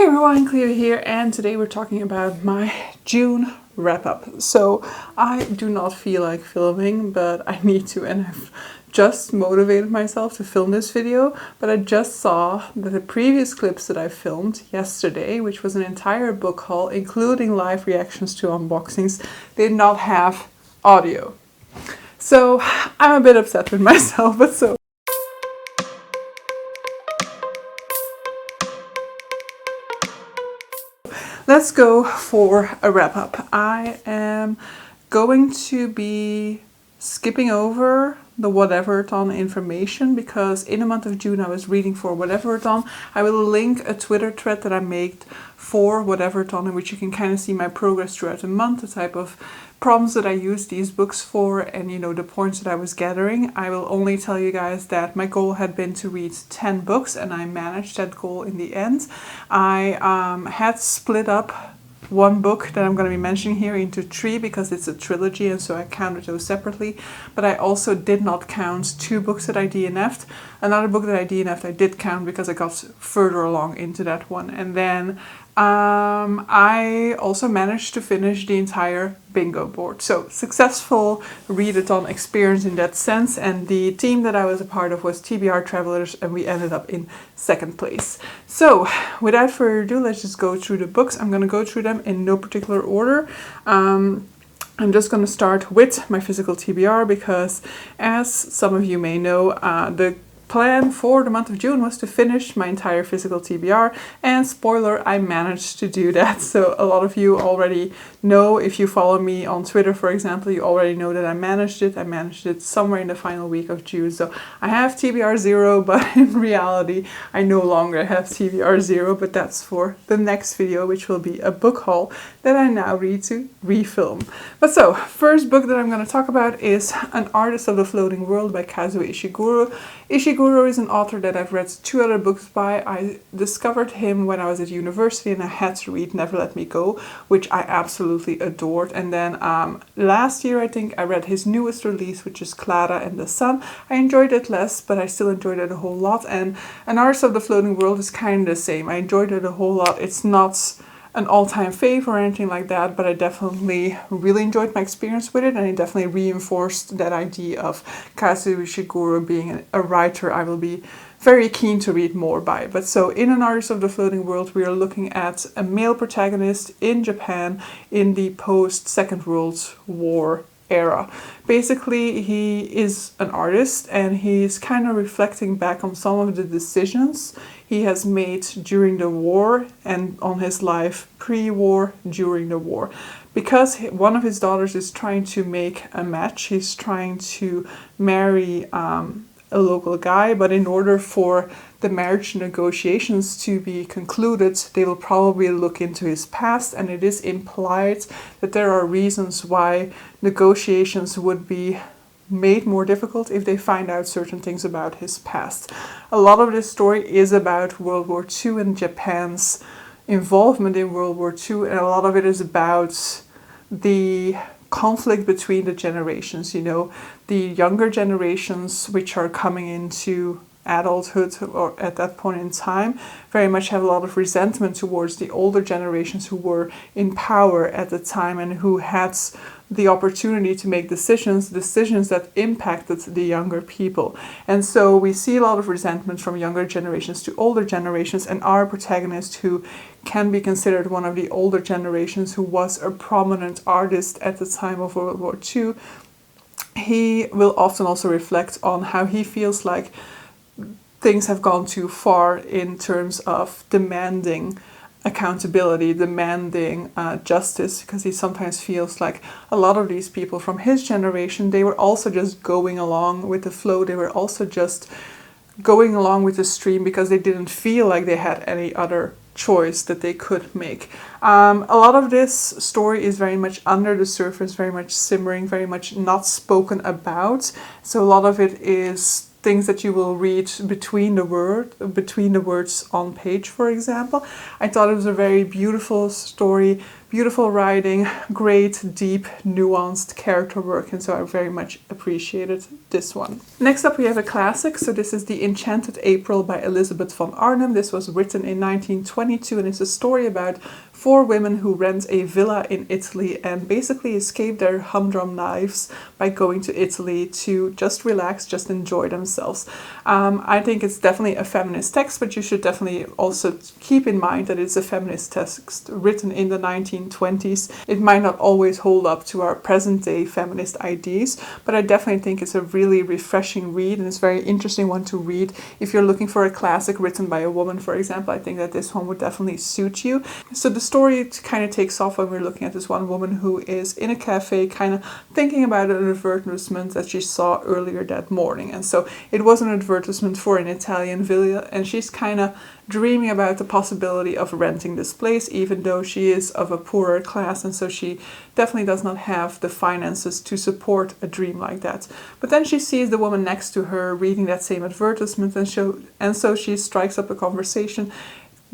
Hey everyone, Cleo here, and today we're talking about my June wrap-up. So I do not feel like filming, but I need to, and I've just motivated myself to film this video, but I just saw that the previous clips that I filmed yesterday, which was an entire book haul, including live reactions to unboxings, did not have audio. So I'm a bit upset with myself, but so let's go for a wrap-up. I am going to be skipping over the Whatever-a-thon information because in the month of June I was reading for Whatever-a-thon. I will link a Twitter thread that I made for Whatever-a-thon in which you can kind of see my progress throughout the month, the type of problems that I used these books for, and the points that I was gathering. I will only tell you guys that my goal had been to read 10 books and I managed that goal in the end. I had split up one book that I'm going to be mentioning here into 3 because it's a trilogy, and so I counted those separately. But I also did not count 2 books that I DNF'd. Another book that I DNF'd I did count because I got further along into that one. And then I also managed to finish the entire bingo board. So successful readathon experience in that sense, and the team that I was a part of was TBR Travelers, and we ended up in 2nd place. So without further ado, let's just go through the books. I'm going to go through them in no particular order. I'm just going to start with my physical TBR because, as some of you may know, the plan for the month of June was to finish my entire physical TBR, and spoiler, I managed to do that. So a lot of you already know, if you follow me on Twitter for example, you already know that I managed it. I managed it somewhere in the final week of June. So I have TBR 0, but in reality I no longer have TBR 0, but that's for the next video, which will be a book haul that I now read to refilm. But so, first book that I'm going to talk about is An Artist of the Floating World by Kazuo Ishiguro. Ishiguro is an author that I've read 2 other books by. I discovered him when I was at university and I had to read Never Let Me Go, which I absolutely adored. And then last year I think I read his newest release, which is Clara and the Sun. I enjoyed it less, but I still enjoyed it a whole lot. And An Artist of the Floating World is kind of the same. I enjoyed it a whole lot. It's not an all-time fave or anything like that, but I definitely really enjoyed my experience with it, and it definitely reinforced that idea of Kazuo Ishiguro being a writer I will be very keen to read more by. But so in An Artist of the Floating World, we are looking at a male protagonist in Japan in the post-Second World War era. Basically, he is an artist and he's kind of reflecting back on some of the decisions he has made during the war and on his life pre-war, during the war. Because one of his daughters is trying to make a match, he's trying to marry a local guy, but in order for the marriage negotiations to be concluded, they will probably look into his past, and it is implied that there are reasons why negotiations would be made more difficult if they find out certain things about his past. A lot of this story is about World War II and Japan's involvement in World War II, and a lot of it is about the conflict between the generations, the younger generations which are coming into adulthood or at that point in time very much have a lot of resentment towards the older generations who were in power at the time and who had the opportunity to make decisions that impacted the younger people. And so we see a lot of resentment from younger generations to older generations, and our protagonist, who can be considered one of the older generations, who was a prominent artist at the time of World War II, he will often also reflect on how he feels like things have gone too far in terms of demanding accountability, demanding justice, because he sometimes feels like a lot of these people from his generation, they were also just going along with the flow. They were also just going along with the stream because they didn't feel like they had any other choice that they could make. A lot of this story is very much under the surface, very much simmering, very much not spoken about. So a lot of it is things that you will read between the words on page, for example. I thought it was a very beautiful story, beautiful writing, great, deep, nuanced character work, and so I very much appreciated this one. Next up we have a classic, so this is The Enchanted April by Elizabeth von Arnim. This was written in 1922 and it's a story about 4 women who rent a villa in Italy and basically escape their humdrum lives by going to Italy to just relax, just enjoy themselves. I think it's definitely a feminist text, but you should definitely also keep in mind that it's a feminist text written in the 1920s. It might not always hold up to our present day feminist ideas, but I definitely think it's a really refreshing read and it's a very interesting one to read. If you're looking for a classic written by a woman, for example, I think that this one would definitely suit you. So the story kind of takes off when we're looking at this one woman who is in a cafe kind of thinking about an advertisement that she saw earlier that morning. And so it was an advertisement for an Italian villa and she's kind of dreaming about the possibility of renting this place, even though she is of a poorer class, and so she definitely does not have the finances to support a dream like that. But then she sees the woman next to her reading that same advertisement, and so she strikes up a conversation,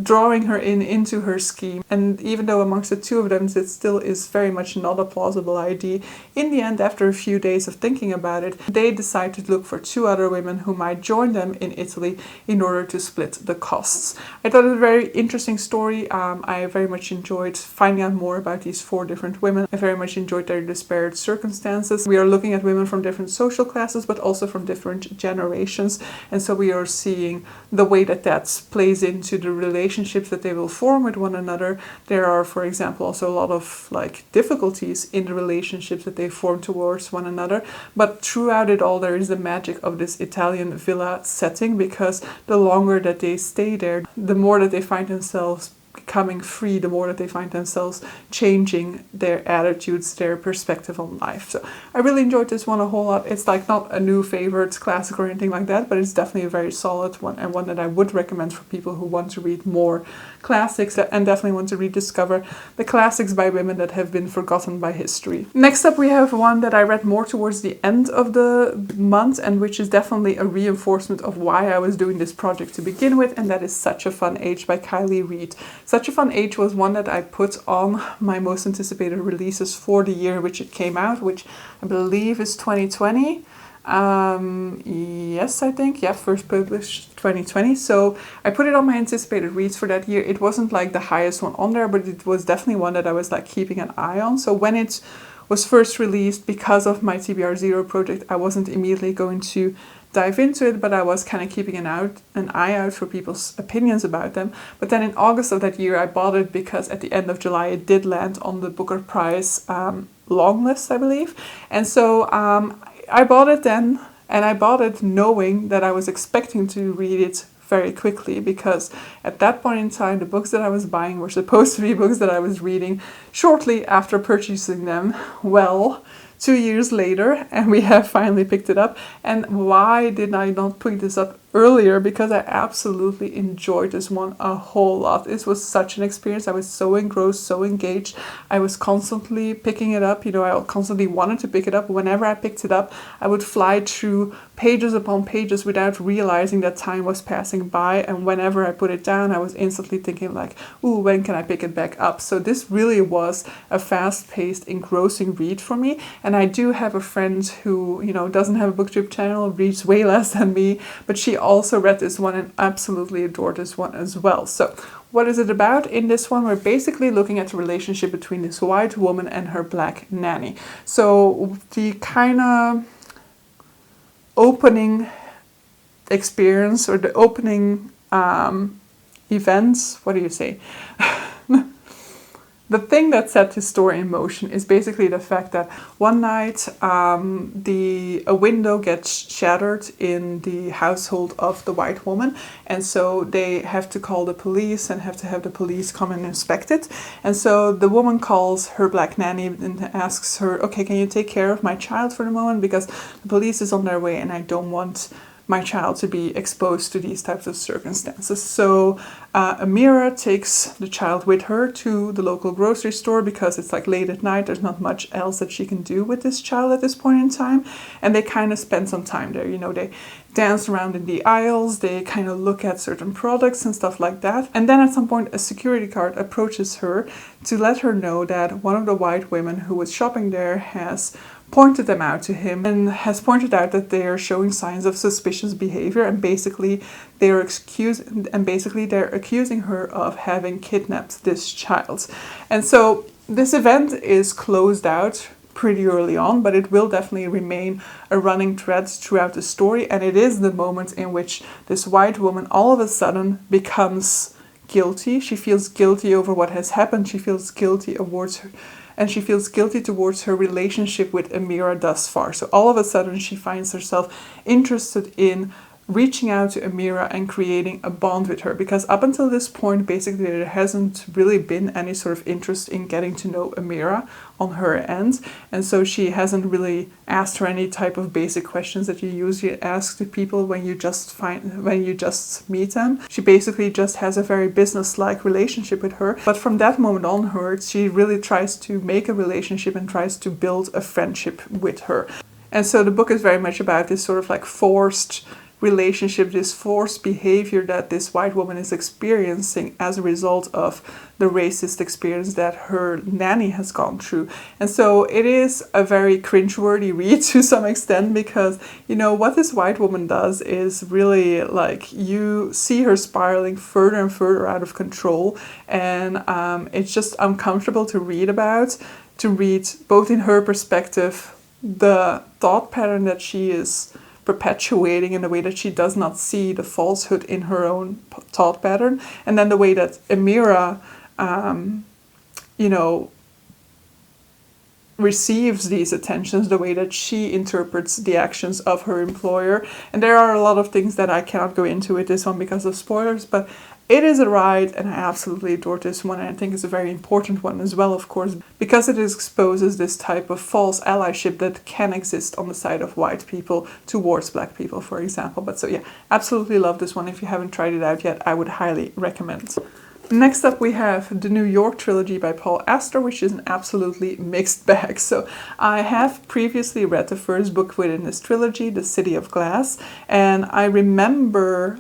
drawing her into her scheme. And even though amongst the two of them it still is very much not a plausible idea, in the end, after a few days of thinking about it, they decide to look for 2 other women who might join them in Italy in order to split the costs. I thought it was a very interesting story. I very much enjoyed finding out more about these 4 different women. I very much enjoyed their disparate circumstances. We are looking at women from different social classes, but also from different generations. And so we are seeing the way that plays into the relationships that they will form with one another. There are, for example, also a lot of difficulties in the relationships that they form towards one another, but throughout it all there is the magic of this Italian villa setting, because the longer that they stay there, the more that they find themselves becoming free, the more that they find themselves changing their attitudes, their perspective on life. So I really enjoyed this one a whole lot. It's not a new favorite classic or anything like that, but it's definitely a very solid one and one that I would recommend for people who want to read more classics and definitely want to rediscover the classics by women that have been forgotten by history. Next up we have one that I read more towards the end of the month and which is definitely a reinforcement of why I was doing this project to begin with, and that is Such a Fun Age by Kylie Reid. Such a Fun Age was one that I put on my most anticipated releases for the year which it came out, which I believe is 2020. Yes, I think. Yeah, first published 2020. So I put it on my anticipated reads for that year. It wasn't the highest one on there, but it was definitely one that I was keeping an eye on. So when it was first released, because of my TBR 0 project, I wasn't immediately going to dive into it, but I was kind of keeping an eye out for people's opinions about them. But then in August of that year I bought it because at the end of July it did land on the Booker Prize long list, I believe. And so I bought it then, and I bought it knowing that I was expecting to read it very quickly, because at that point in time the books that I was buying were supposed to be books that I was reading shortly after purchasing them. Well, 2 years later, and we have finally picked it up. And why did I not pick this up earlier? Because I absolutely enjoyed this one a whole lot. This was such an experience. I was so engrossed, so engaged. I was constantly picking it up. I constantly wanted to pick it up. Whenever I picked it up, I would fly through pages upon pages without realizing that time was passing by. And whenever I put it down, I was instantly thinking ooh, when can I pick it back up? So this really was a fast-paced, engrossing read for me. And I do have a friend who, doesn't have a booktube channel, reads way less than me, but she also read this one and absolutely adored this one as well. So what is it about? In this one, we're basically looking at the relationship between this white woman and her black nanny. So the kind of opening experience, or the opening events, what do you say? The thing that set this story in motion is basically the fact that one night a window gets shattered in the household of the white woman, and so they have to call the police and have to have the police come and inspect it. And so the woman calls her black nanny and asks her, okay, can you take care of my child for the moment, because the police is on their way and I don't want my child to be exposed to these types of circumstances. So Amira takes the child with her to the local grocery store because it's late at night. There's not much else that she can do with this child at this point in time. And they kind of spend some time there. dance around in the aisles, they kind of look at certain products and stuff like that. And then at some point a security guard approaches her to let her know that one of the white women who was shopping there has pointed them out to him and has pointed out that they are showing signs of suspicious behavior, and basically they're accusing her of having kidnapped this child. And so this event is closed out pretty early on, but it will definitely remain a running thread throughout the story, and it is the moment in which this white woman all of a sudden becomes guilty. She feels guilty over what has happened. She feels guilty towards her, and she feels guilty towards her relationship with Amira thus far. So all of a sudden she finds herself interested in reaching out to Amira and creating a bond with her, because up until this point basically there hasn't really been any sort of interest in getting to know Amira on her end, and so she hasn't really asked her any type of basic questions that you usually ask to people when you just meet them. She basically just has a very business-like relationship with her, but from that moment onwards she really tries to make a relationship and tries to build a friendship with her. And so the book is very much about this sort of like forced relationship, this forced behavior that this white woman is experiencing as a result of the racist experience that her nanny has gone through. And so it is a very cringeworthy read to some extent, because, you know, what this white woman does is really like, you see her spiraling further and further out of control, and it's just uncomfortable to read both in her perspective, the thought pattern that she is perpetuating in the way that she does not see the falsehood in her own thought pattern, and then the way that Amira receives these attentions, the way that she interprets the actions of her employer. And there are a lot of things that I cannot go into with this one because of spoilers, but it is a ride, and I absolutely adore this one, and I think it's a very important one as well, of course, because it exposes this type of false allyship that can exist on the side of white people towards black people, for example. But so yeah, absolutely love this one. If you haven't tried it out yet, I would highly recommend. Next up we have the new York Trilogy by Paul Auster, which is an absolutely mixed bag. So I have previously read the first book within this trilogy, The City of Glass, and I remember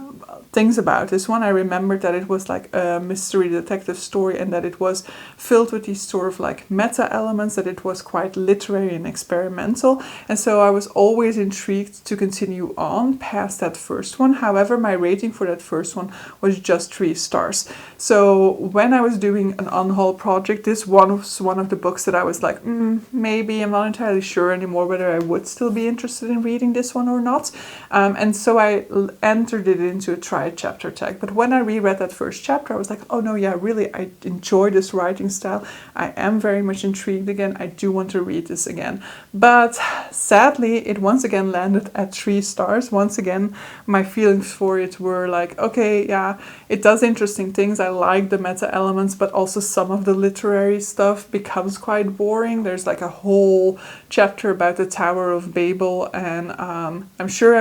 things about this one. I remembered that it was like a mystery detective story, and that it was filled with these sort of like meta elements, that it was quite literary and experimental, and so I was always intrigued to continue on past that first one. However, my rating for that first one was just 3 stars. So when I was doing an on-haul project, this one was one of the books that I was like, maybe I'm not entirely sure anymore whether I would still be interested in reading this one or not, and so I entered it into a try chapter tag. But when I reread that first chapter, I was like, oh no, yeah, really, I enjoy this writing style. I am very much intrigued again. I do want to read this again. But sadly, it once again landed at 3 stars. Once again, my feelings for it were like, okay, yeah, it does interesting things. I like the meta elements, but also some of the literary stuff becomes quite boring. There's like a whole chapter about the Tower of Babel, and I'm sure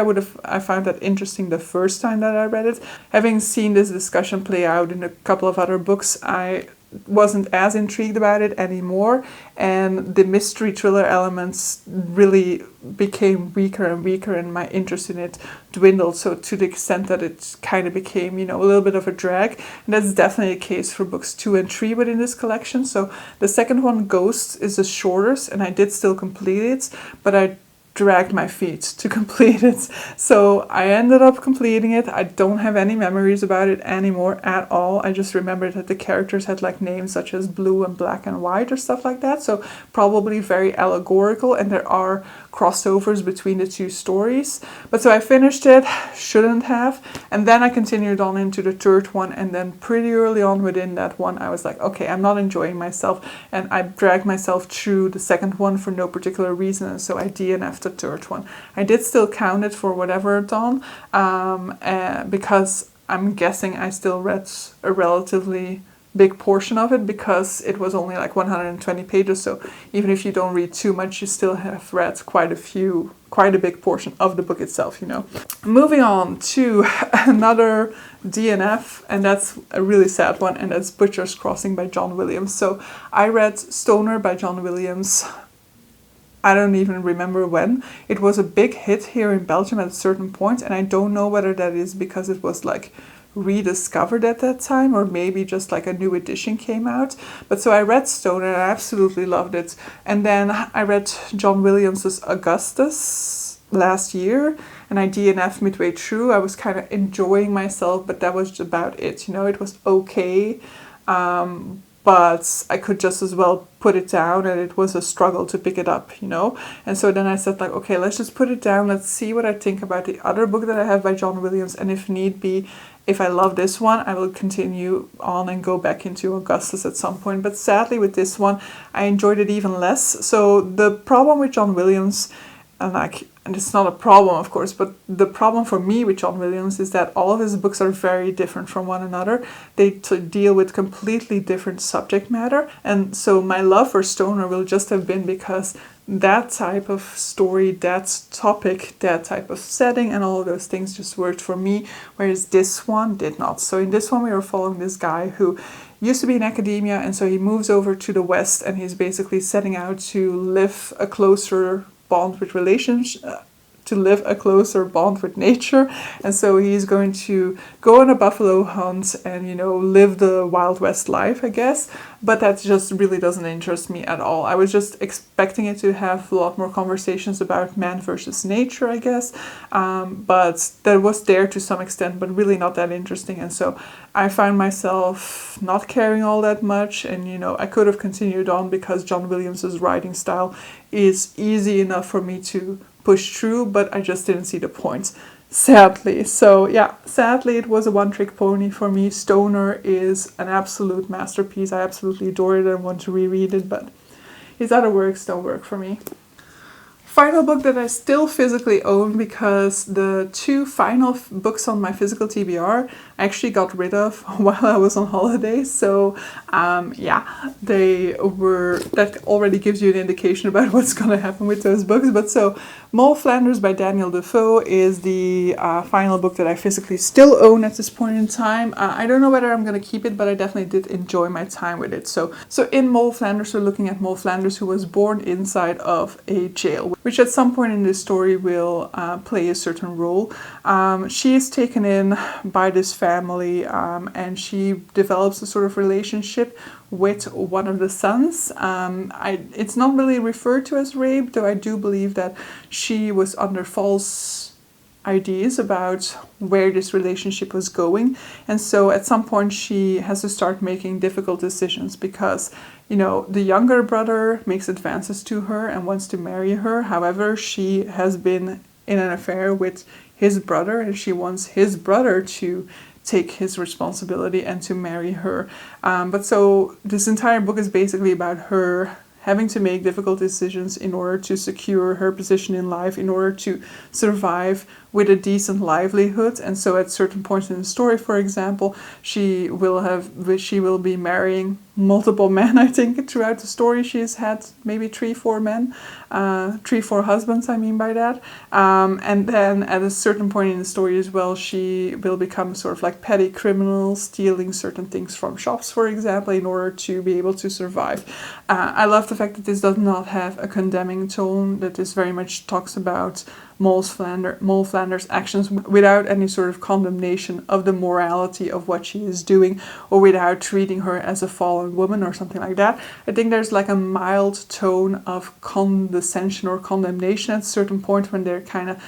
I found that interesting the first time that I read it. Having seen this discussion play out in a couple of other books, I wasn't as intrigued about it anymore, and the mystery thriller elements really became weaker and weaker, and my interest in it dwindled, so to the extent that it kind of became, a little bit of a drag. And that's definitely the case for books 2 and 3 within this collection. So the second one, Ghosts, is the shortest, and I did still complete it, but I dragged my feet to complete it. So I ended up completing it. I don't have any memories about it anymore at all. I just remember that the characters had like names such as blue and black and white or stuff like that. So probably very allegorical, and there are crossovers between the 2 stories. But so I finished it, shouldn't have, and then I continued on into the third one, and then pretty early on within that one I was like, okay, I'm not enjoying myself, and I dragged myself through the second one for no particular reason, and so I DNF'd the third one. I did still count it for whatever it's on, because I'm guessing I still read a relatively big portion of it, because it was only like 120 pages, so even if you don't read too much, you still have read quite a big portion of the book itself, Moving on to another DNF, and that's a really sad one, and that's Butcher's Crossing by John Williams. So I read Stoner by John Williams I don't even remember when. It was a big hit here in Belgium at a certain point, and I don't know whether that is because it was like rediscovered at that time, or maybe just like a new edition came out. But so I read Stoner and I absolutely loved it. And then I read John Williams's Augustus last year, and I DNF'd midway through. I was kind of enjoying myself, but that was about it. You know, it was okay. But I could just as well put it down, and it was a struggle to pick it up, you know. And so then I said like, okay, let's just put it down. Let's see what I think about the other book that I have by John Williams. And if need be, if I love this one, I will continue on and go back into Augustus at some point. But sadly with this one, I enjoyed it even less. So the problem with John Williams, and it's not a problem, of course, but the problem for me with John Williams is that all of his books are very different from one another. They deal with completely different subject matter. And so my love for Stoner will just have been because that type of story, that topic, that type of setting, and all of those things just worked for me, whereas this one did not. So in this one, we were following this guy who used to be in academia, and so he moves over to the West, and he's basically setting out to live a closer bond with nature. And so he's going to go on a buffalo hunt and, you know, live the Wild West life, I guess. But that just really doesn't interest me at all. I was just expecting it to have a lot more conversations about man versus nature, I guess. But that was there to some extent, but really not that interesting. And so I found myself not caring all that much. And, you know, I could have continued on because John Williams's writing style is easy enough for me to push through, but I just didn't see the point, sadly. So yeah, sadly it was a one-trick pony for me. Stoner is an absolute masterpiece. I absolutely adore it and want to reread it, but his other works don't work for me. Final book that I still physically own, because the two final books on my physical TBR I actually got rid of while I was on holiday. So yeah, that already gives you an indication about what's going to happen with those books. But so Moll Flanders by Daniel Defoe is the final book that I physically still own at this point in time. I don't know whether I'm going to keep it, but I definitely did enjoy my time with it. So in Moll Flanders, we're looking at Moll Flanders, who was born inside of a jail, which at some point in this story will play a certain role. She is taken in by this family, and she develops a sort of relationship with one of the sons. It's not really referred to as rape, though I do believe that she was under false ideas about where this relationship was going. And so at some point she has to start making difficult decisions because, you know, the younger brother makes advances to her and wants to marry her. However, she has been in an affair with his brother, and she wants his brother to take his responsibility and to marry her. But so this entire book is basically about her having to make difficult decisions in order to secure her position in life, in order to survive with a decent livelihood. And so at certain points in the story, for example, she will be marrying multiple men. I think throughout the story she's had maybe 3-4 men, 3-4 husbands, I mean by that. And then at a certain point in the story as well, she will become sort of like petty criminal, stealing certain things from shops, for example, in order to be able to survive. I love the fact that this does not have a condemning tone, that this very much talks about Moll Flanders' actions without any sort of condemnation of the morality of what she is doing, or without treating her as a fallen woman or something like that. I think there's like a mild tone of condescension or condemnation at a certain point when they're kind of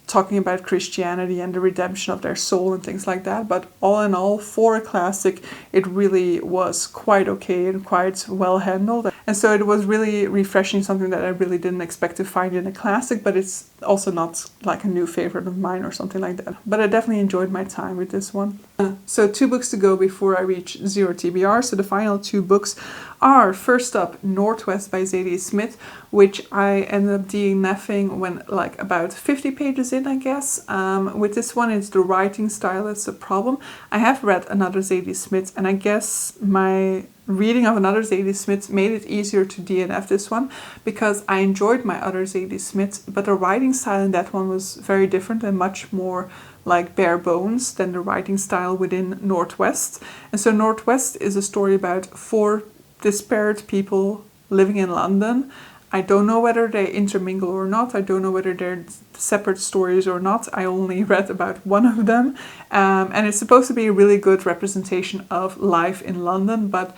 talking about Christianity and the redemption of their soul and things like that. But all in all, for a classic, it really was quite okay and quite well handled. And so it was really refreshing, something that I really didn't expect to find in a classic, but it's also not like a new favorite of mine or something like that. But I definitely enjoyed my time with this one. So 2 books to go before I reach 0 TBR. So the final 2 books are, first up, Northwest by Zadie Smith, which I ended up DNFing when like about 50 pages in, I guess. With this one, it's the writing style that's the problem. I have read another Zadie Smith, and I guess my reading of another Zadie Smith made it easier to DNF this one, because I enjoyed my other Zadie Smith, but the writing style in that one was very different and much more like bare bones than the writing style within Northwest. And so Northwest is a story about 4 disparate people living in London, I don't know whether they intermingle or not. I don't know whether they're separate stories or not. I only read about one of them. And it's supposed to be a really good representation of life in London, but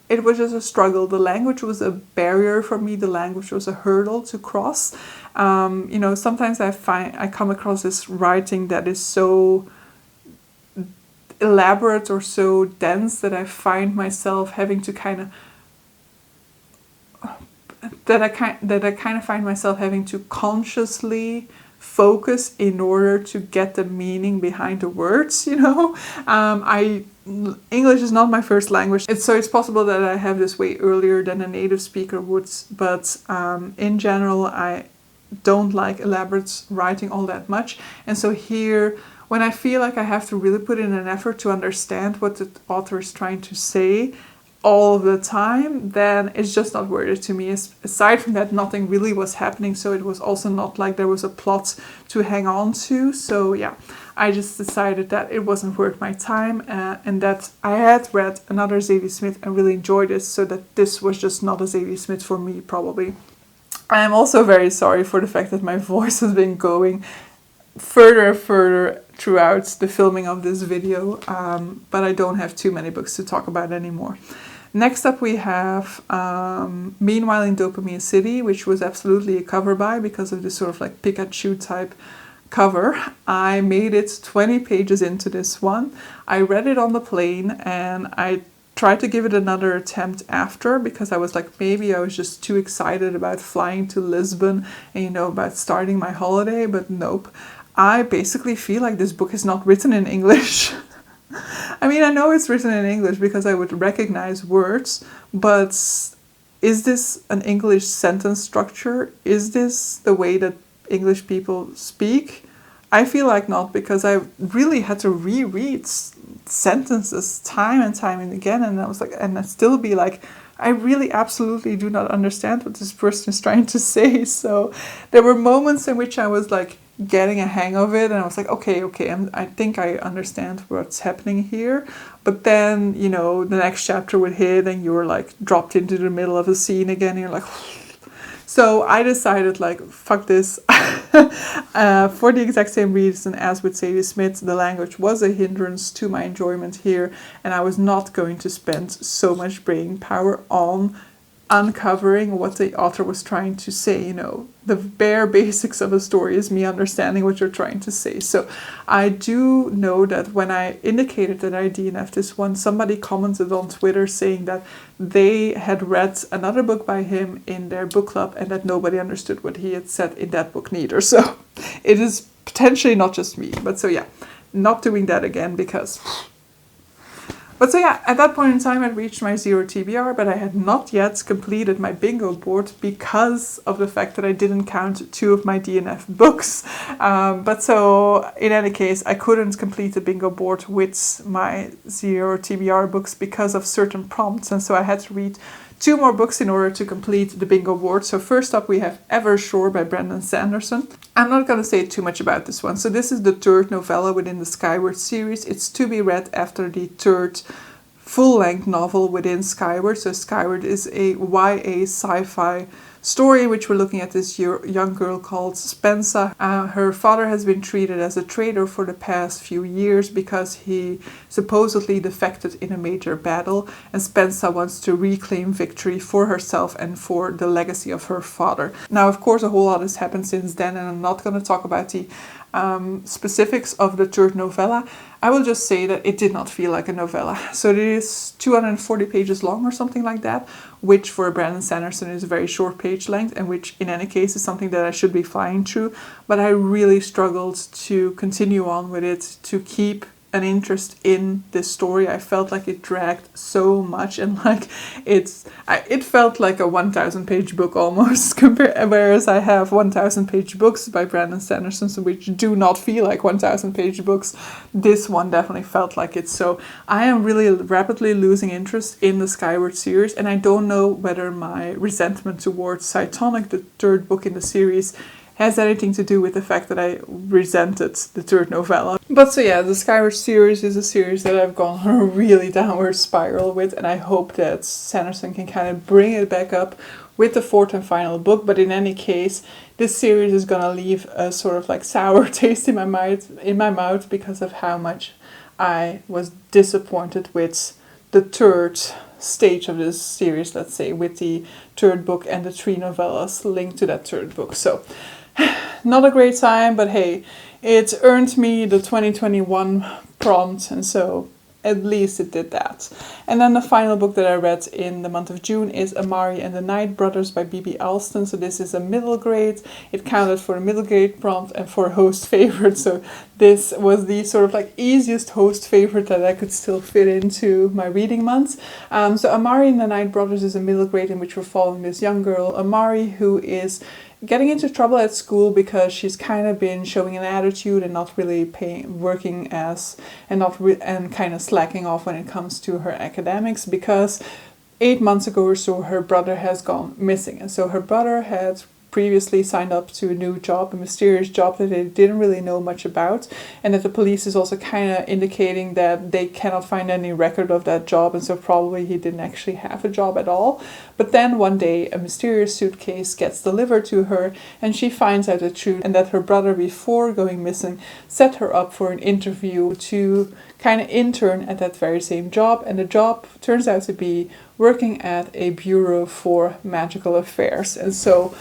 it was just a struggle. The language was a barrier for me. The language was a hurdle to cross. Sometimes I come across this writing that is so elaborate or so dense that I find myself having to kind of find myself having to consciously focus in order to get the meaning behind the words. English is not my first language, so it's possible that I have this way earlier than a native speaker would, but in general I don't like elaborate writing all that much. And so here, when I feel like I have to really put in an effort to understand what the author is trying to say all of the time, then it's just not worth it to me. Aside from that, nothing really was happening, so it was also not like there was a plot to hang on to. So yeah, I just decided that it wasn't worth my time, and that I had read another Zadie Smith and really enjoyed it, so that this was just not a Zadie Smith for me, probably. I am also very sorry for the fact that my voice has been going further and further throughout the filming of this video, but I don't have too many books to talk about anymore. Next up we have Meanwhile in Dopamine City, which was absolutely a cover buy because of this sort of like Pikachu type cover. I made it 20 pages into this one. I read it on the plane and I tried to give it another attempt after, because I was like, maybe I was just too excited about flying to Lisbon and about starting my holiday, but nope. I basically feel like this book is not written in English. I mean, I know it's written in English because I would recognize words, but is this an English sentence structure? Is this the way that English people speak? I feel like not, because I really had to reread sentences time and time and again, and I was like, and I'd still be like, I really absolutely do not understand what this person is trying to say. So there were moments in which I was like getting a hang of it, and I was like, okay, I think I understand what's happening here. But then, the next chapter would hit and you were like dropped into the middle of a scene again, and you're like, so I decided like, fuck this. For the exact same reason as with Zadie Smith, the language was a hindrance to my enjoyment here, and I was not going to spend so much brain power on uncovering what the author was trying to say. The bare basics of a story is me understanding what you're trying to say. So I do know that when I indicated that I DNF'd this one, somebody commented on Twitter saying that they had read another book by him in their book club and that nobody understood what he had said in that book neither. So it is potentially not just me. But so yeah, not doing that again because... But so yeah, at that point in time I'd reached my 0 TBR, but I had not yet completed my bingo board because of the fact that I didn't count 2 of my DNF books. But so in any case, I couldn't complete the bingo board with my 0 TBR books because of certain prompts, and so I had to read 2 more books in order to complete the bingo board. So first up we have Evershore by Brandon Sanderson. I'm not going to say too much about this one. So this is the 3rd novella within the Skyward series. It's to be read after the 3rd full-length novel within Skyward. So Skyward is a YA sci-fi story which we're looking at this young girl called Spencer. Her father has been treated as a traitor for the past few years because he supposedly defected in a major battle, and Spencer wants to reclaim victory for herself and for the legacy of her father. Now, of course, a whole lot has happened since then, and I'm not going to talk about the specifics of the 3rd novella. I will just say that it did not feel like a novella. So it is 240 pages long or something like that, which for Brandon Sanderson is a very short page length, and which in any case is something that I should be flying through. But I really struggled to continue on with it, to keep an interest in this story. I felt like it dragged so much, and like it felt like a 1,000 page book almost, whereas I have 1,000 page books by Brandon Sanderson which do not feel like 1,000 page books. This one definitely felt like it. So I am really rapidly losing interest in the Skyward series, and I don't know whether my resentment towards Cytonic, the 3rd book in the series, has anything to do with the fact that I resented the third novella. But so yeah, the Skyward series is a series that I've gone on a really downward spiral with, and I hope that Sanderson can kind of bring it back up with the fourth and final book. But in any case, this series is gonna leave a sort of like sour taste in my mouth because of how much I was disappointed with the third stage of this series, let's say, with the third book and the 3 novellas linked to that third book. So not a great time, but hey, it earned me the 2021 prompt, and so at least it did that. And then the final book that I read in the month of June is Amari and the Night Brothers by B.B. Alston. So this is a middle grade. It counted for a middle grade prompt and for a host favorite. So this was the sort of like easiest host favorite that I could still fit into my reading months. So Amari and the Night Brothers is a middle grade in which we're following this young girl, Amari, who is getting into trouble at school because she's kind of been showing an attitude and not really working as and kind of slacking off when it comes to her academics, because 8 months ago or so her brother has gone missing. And so her brother had previously signed up to a new job, a mysterious job that they didn't really know much about, and that the police is also kind of indicating that they cannot find any record of that job, and so probably he didn't actually have a job at all. But then one day a mysterious suitcase gets delivered to her and she finds out the truth, and that her brother, before going missing, set her up for an interview to kind of intern at that very same job, and the job turns out to be working at a bureau for magical affairs. And so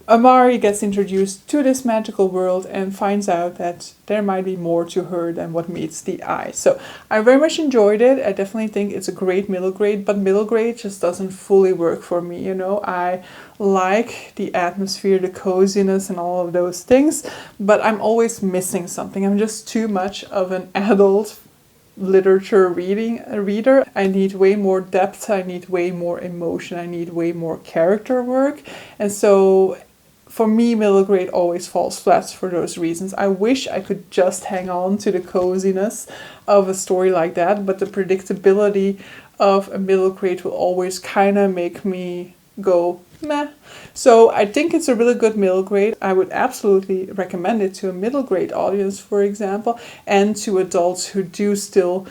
Amari gets introduced to this magical world and finds out that there might be more to her than what meets the eye. So I very much enjoyed it. I definitely think it's a great middle grade, but middle grade just doesn't fully work for me. You know, I like the atmosphere, the coziness and all of those things, but I'm always missing something. I'm just too much of an adult literature reader. I need way more depth. I need way more emotion. I need way more character work. And so for me, middle grade always falls flat for those reasons. I wish I could just hang on to the coziness of a story like that, but the predictability of a middle grade will always kind of make me go meh. So I think it's a really good middle grade. I would absolutely recommend it to a middle grade audience, for example, and to adults who do still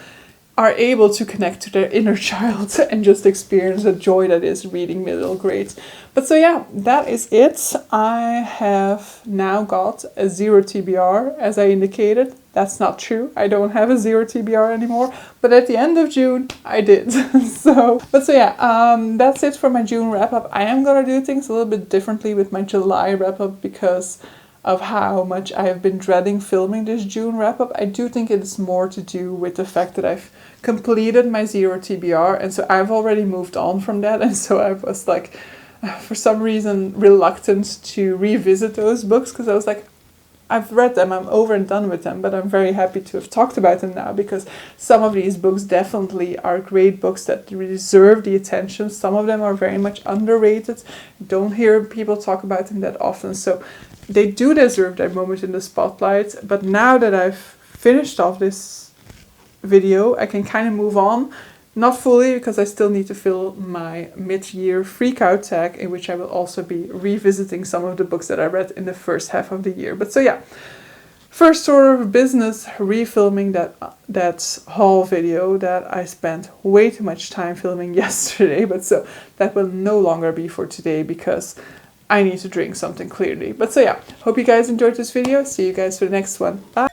are able to connect to their inner child and just experience the joy that is reading middle grades. But so yeah, that is it. I have now got a 0 TBR, as I indicated. That's not true. I don't have a 0 TBR anymore, but at the end of June, I did. So yeah, that's it for my June wrap-up. I am gonna do things a little bit differently with my July wrap-up because of how much I have been dreading filming this June wrap-up. I do think it's more to do with the fact that I've completed my 0 TBR, and so I've already moved on from that, and so I was like, for some reason, reluctant to revisit those books, because I was like, I've read them, I'm over and done with them, but I'm very happy to have talked about them now, because some of these books definitely are great books that deserve the attention. Some of them are very much underrated. Don't hear people talk about them that often, so they do deserve their moment in the spotlight. But now that I've finished off this video, I can kind of move on. Not fully, because I still need to fill my mid-year freak-out tag, in which I will also be revisiting some of the books that I read in the first half of the year. But so yeah, first order of business, refilming that haul video that I spent way too much time filming yesterday. But so that will no longer be for today, because I need to drink something clearly. But so yeah, hope you guys enjoyed this video. See you guys for the next one. Bye!